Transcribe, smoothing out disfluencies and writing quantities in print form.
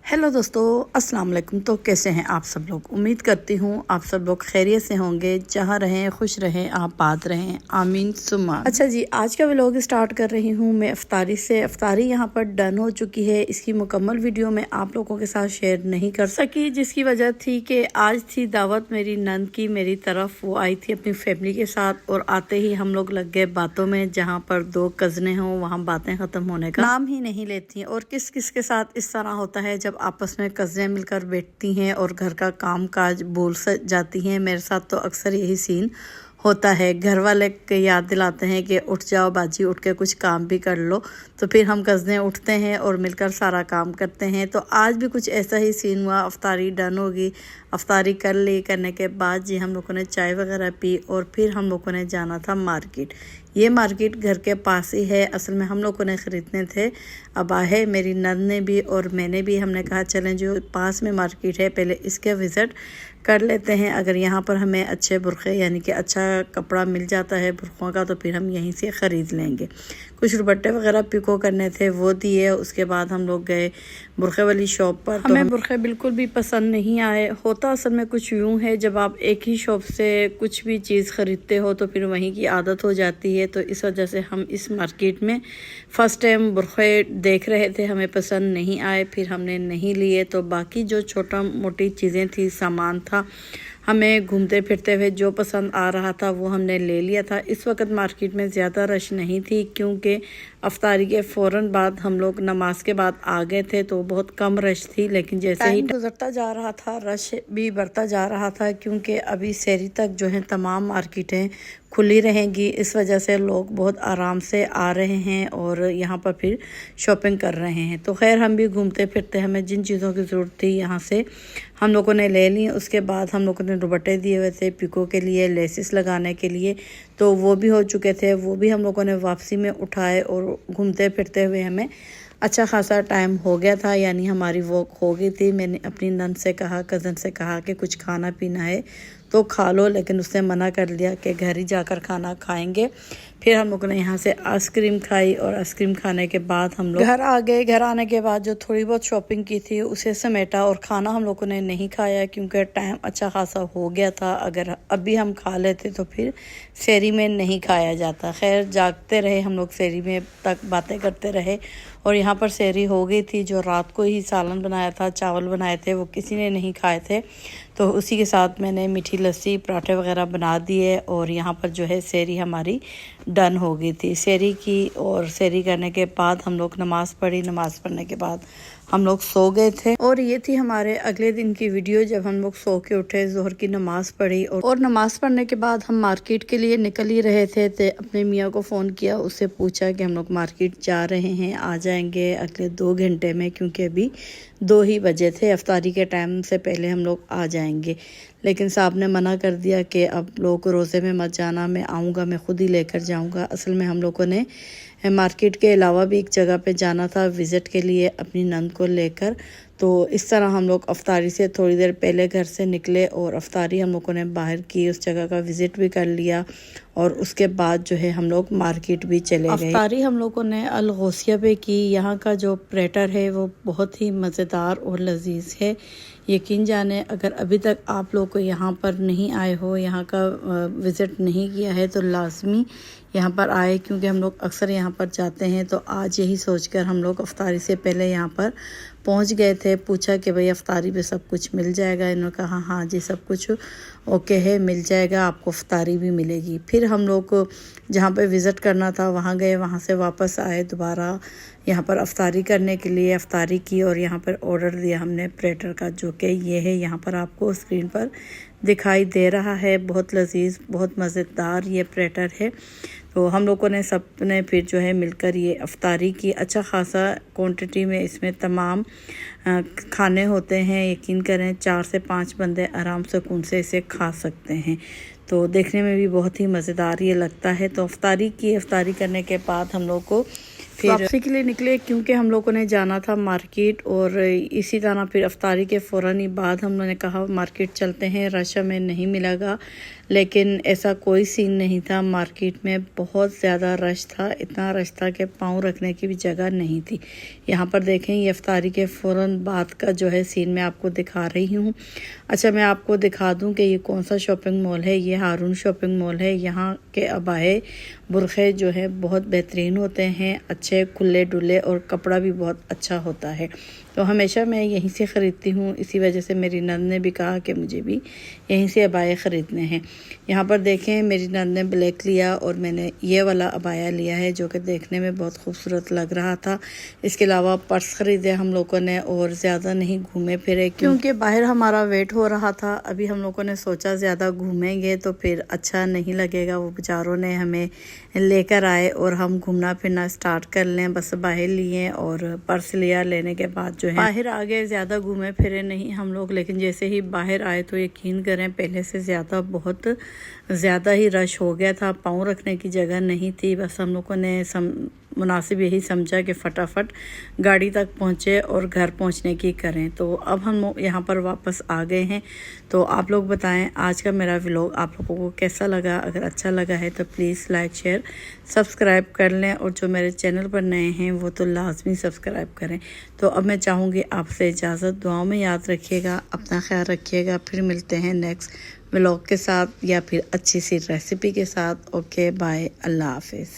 Hello दोस्तों, अस्सलाम वालेकुम। तो कैसे हैं आप सब लोग? उम्मीद करती हूँ आप सब लोग खैरियत से होंगे। जहाँ रहें खुश रहें, आप बात रहें, आमीन सुम्मा। अच्छा जी, आज का व्लॉग स्टार्ट कर रही हूँ मैं इफ्तारी से। इफ्तारी यहाँ पर डन हो चुकी है। इसकी मुकम्मल वीडियो मैं आप लोगों के साथ शेयर नहीं कर सकी, जिसकी वजह थी कि आज थी दावत मेरी नंद की मेरी तरफ। वो आई थी अपनी फैमिली के साथ और आते ही हम लोग लग गए बातों में। जहाँ पर दो कज़नें हों वहाँ बातें ख़त्म होने का नाम ही नहीं लेती। और किस किस के साथ इस तरह होता है जब आपस में कज़नें मिलकर बैठती हैं और घर का काम काज भूल जाती हैं। मेरे साथ तो अक्सर यही सीन होता है। घर वाले याद दिलाते हैं कि उठ जाओ बाजी, उठ के कुछ काम भी कर लो, तो फिर हम कज़नें उठते हैं और मिलकर सारा काम करते हैं। तो आज भी कुछ ऐसा ही सीन हुआ। अफ्तारी डन होगी, अफ्तारी कर ली। करने के बाद जी हम लोगों ने चाय वगैरह पी और फिर हम लोगों ने जाना था मार्केट। ये मार्केट घर के पास ही है। असल में हम लोगों ने ख़रीदने थे। अब आए मेरी नंद ने भी और मैंने भी। हमने कहा चलें जो पास में मार्केट है पहले इसके विज़िट कर लेते हैं। अगर यहाँ पर हमें अच्छे बुरखे यानी कि अच्छा कपड़ा मिल जाता है बुरखों का, तो फिर हम यहीं से ख़रीद लेंगे। कुछ दुपट्टे वगैरह पिको करने थे, वो दिए। उसके बाद हम लोग गए बुरखे वाली शॉप पर। तो हमें बुरखे बिल्कुल भी पसंद नहीं आए। होता असल में कुछ यूँ है, जब आप एक ही शॉप से कुछ भी चीज़ ख़रीदते हो तो फिर वहीं की आदत हो जाती है। तो इस वजह से हम इस मार्केट में फ़र्स्ट टाइम बुरखे देख रहे थे, हमें पसंद नहीं आए, फिर हमने नहीं लिए। तो बाकी जो छोटा मोटी चीज़ें थी, सामान था, हमें घूमते फिरते हुए जो पसंद आ रहा था वो हमने ले लिया था। इस वक्त मार्केट में ज़्यादा रश नहीं थी क्योंकि अफ्तारी के फ़ौरन बाद हम लोग नमाज के बाद आ गए थे, तो बहुत कम रश थी। लेकिन जैसे ही गुजरता जा रहा था रश भी बढ़ता जा रहा था, क्योंकि अभी सहरी तक जो है तमाम मार्केटें खुली रहेंगी। इस वजह से लोग बहुत आराम से आ रहे हैं और यहाँ पर फिर शॉपिंग कर रहे हैं। तो खैर हम भी घूमते फिरते हमें जिन चीज़ों की ज़रूरत थी यहाँ से हम लोगों ने ले ली। उसके बाद हम लोगों ने दुपट्टे दिए हुए थे पिको के लिए, लेसिस लगाने के लिए, तो वो भी हो चुके थे। वो भी हम लोगों ने वापसी में उठाए और घूमते फिरते हुए हमें अच्छा खासा टाइम हो गया था, यानी हमारी वॉक हो गई थी। मैंने अपनी नंद से कहा, कज़न से कहा कि कुछ खाना पीना है तो खा लो, लेकिन उसने मना कर दिया कि घर ही जाकर खाना खाएंगे। फिर हम लोगों ने यहाँ से आइसक्रीम खाई और आइसक्रीम खाने के बाद हम लोग घर आ गए। घर आने के बाद जो थोड़ी बहुत शॉपिंग की थी उसे समेटा और खाना हम लोगों ने नहीं खाया क्योंकि टाइम अच्छा खासा हो गया था। अगर अभी हम खा लेते तो फिर सहरी में नहीं खाया जाता। खैर जागते रहे हम लोग, सहरी में तक बातें करते रहे और यहाँ पर सहरी हो गई थी। जो रात को ही सालन बनाया था, चावल बनाए थे, वो किसी ने नहीं खाए थे, तो उसी के साथ मैंने मीठी लस्सी पराठे वगैरह बना दिए और यहाँ पर जो है सहरी हमारी डन हो गई थी। सहरी की और सहरी करने के बाद हम लोग नमाज़ पढ़ी। नमाज़ पढ़ने के बाद हम लोग सो गए थे और ये थी हमारे अगले दिन की वीडियो। जब हम लोग सो के उठे, ज़ोहर की नमाज़ पढ़ी और नमाज़ पढ़ने के बाद हम मार्केट के लिए निकल ही रहे थे। तो अपने मियाँ को फ़ोन किया, उससे पूछा कि हम लोग मार्केट जा रहे हैं, आ जाएंगे अगले 2 घंटे में, क्योंकि अभी 2 ही बजे थे। अफ्तारी के टाइम से पहले हम लोग आ जाएंगे। लेकिन साहब ने मना कर दिया कि अब लोग रोज़े में मत जाना, मैं आऊँगा, मैं ख़ुद ही लेकर जाऊँगा। असल में हम लोगों ने मार्केट के अलावा भी एक जगह पे जाना था विज़िट के लिए अपनी नंद को लेकर। तो इस तरह हम लोग अफ्तारी से थोड़ी देर पहले घर से निकले और अफ्तारी हम लोगों ने बाहर की, उस जगह का विज़िट भी कर लिया और उसके बाद जो है हम लोग मार्केट भी चले गए। अफ्तारी हम लोगों ने अल गौसिया पे की। यहाँ का जो प्लेटर है वो बहुत ही मज़ेदार और लजीज है। यकीन जाने अगर अभी तक आप लोग को यहाँ पर नहीं आए हो, यहाँ का विज़िट नहीं किया है, तो लाजमी यहाँ पर आए, क्योंकि हम लोग अक्सर यहाँ पर जाते हैं। तो आज यही सोचकर हम लोग अफ्तारी से पहले यहाँ पर पहुँच गए थे। पूछा कि भाई अफ्तारी पे सब कुछ मिल जाएगा? इन्होंने कहा हाँ जी सब कुछ ओके है, मिल जाएगा, आपको अफ्तारी भी मिलेगी। फिर हम लोग को जहाँ पे विज़िट करना था वहाँ गए, वहाँ से वापस आए दोबारा यहाँ पर अफ्तारी करने के लिए। अफ्तारी की और यहाँ पर ऑर्डर दिया हमने प्लेटर का, जो कि ये है, यहाँ पर आपको स्क्रीन पर दिखाई दे रहा है। बहुत लजीज, बहुत मज़ेदार ये प्लेटर है। तो हम लोगों ने सब ने फिर जो है मिलकर ये अफ्तारी की। अच्छा खासा क्वांटिटी में इसमें तमाम खाने होते हैं। यकीन करें 4 से 5 बंदे आराम सुकून से इसे खा सकते हैं। तो देखने में भी बहुत ही मज़ेदार ये लगता है। तो अफ्तारी की, अफ्तारी करने के बाद हम लोग को फिर वापसी के लिए निकले क्योंकि हम लोगों ने जाना था मार्केट। और इसी तरह फिर अफ्तारी के फ़ौरन ही बाद हम लोगों ने कहा मार्केट चलते हैं, रश हमें नहीं मिलेगा। लेकिन ऐसा कोई सीन नहीं था, मार्केट में बहुत ज़्यादा रश था, इतना रश था कि पाँव रखने की भी जगह नहीं थी। यहाँ पर देखें ये अफ्तारी के फ़ौरन बाद का जो है सीन मैं आपको दिखा रही हूँ। अच्छा, मैं आपको दिखा दूँ कि ये कौन सा शॉपिंग मॉल है। ये हारून शॉपिंग मॉल है। यहाँ के अबाए बुरखे जो है बहुत बेहतरीन होते हैं, अच्छे खुले डुले, और कपड़ा भी बहुत अच्छा होता है। तो हमेशा मैं यहीं से ख़रीदती हूँ। इसी वजह से मेरी नंद ने भी कहा कि मुझे भी यहीं से अबाए ख़रीदने हैं। यहाँ पर देखें मेरी नंद ने ब्लैक लिया और मैंने ये वाला अबाया लिया है जो कि देखने में बहुत खूबसूरत लग रहा था। इसके अलावा पर्स ख़रीदे हम लोगों ने और ज़्यादा नहीं घूमे फिरे क्योंकि बाहर हमारा वेट हो रहा था। अभी हम लोगों ने सोचा ज़्यादा घूमेंगे तो फिर अच्छा नहीं लगेगा। वो बेचारों ने हमें लेकर आए और हम घूमना फिरना स्टार्ट कर लें। बस बाहर लिए और पर्स लिया, लेने के बाद जो है बाहर आ गए। ज़्यादा घूमे फिरे नहीं हम लोग, लेकिन जैसे ही बाहर आए तो यकीन करें पहले से ज़्यादा बहुत ज़्यादा ही रश हो गया था। पाँव रखने की जगह नहीं थी। बस हम लोगों ने मुनासिब यही समझा कि फटाफट गाड़ी तक पहुँचे और घर पहुँचने की करें। तो अब हम यहाँ पर वापस आ गए हैं। तो आप लोग बताएं आज का मेरा व्लॉग आप लोगों को कैसा लगा। अगर अच्छा लगा है तो प्लीज़ लाइक शेयर सब्सक्राइब कर लें, और जो मेरे चैनल पर नए हैं वो तो लाजमी सब्सक्राइब करें। तो अब मैं चाहूँगी आपसे इजाज़त, दुआओं में याद रखिएगा, अपना ख्याल रखिएगा। फिर मिलते हैं नेक्स्ट व्लॉग के साथ या फिर अच्छी सी रेसिपी के साथ। ओके बाय, अल्लाह हाफिज़।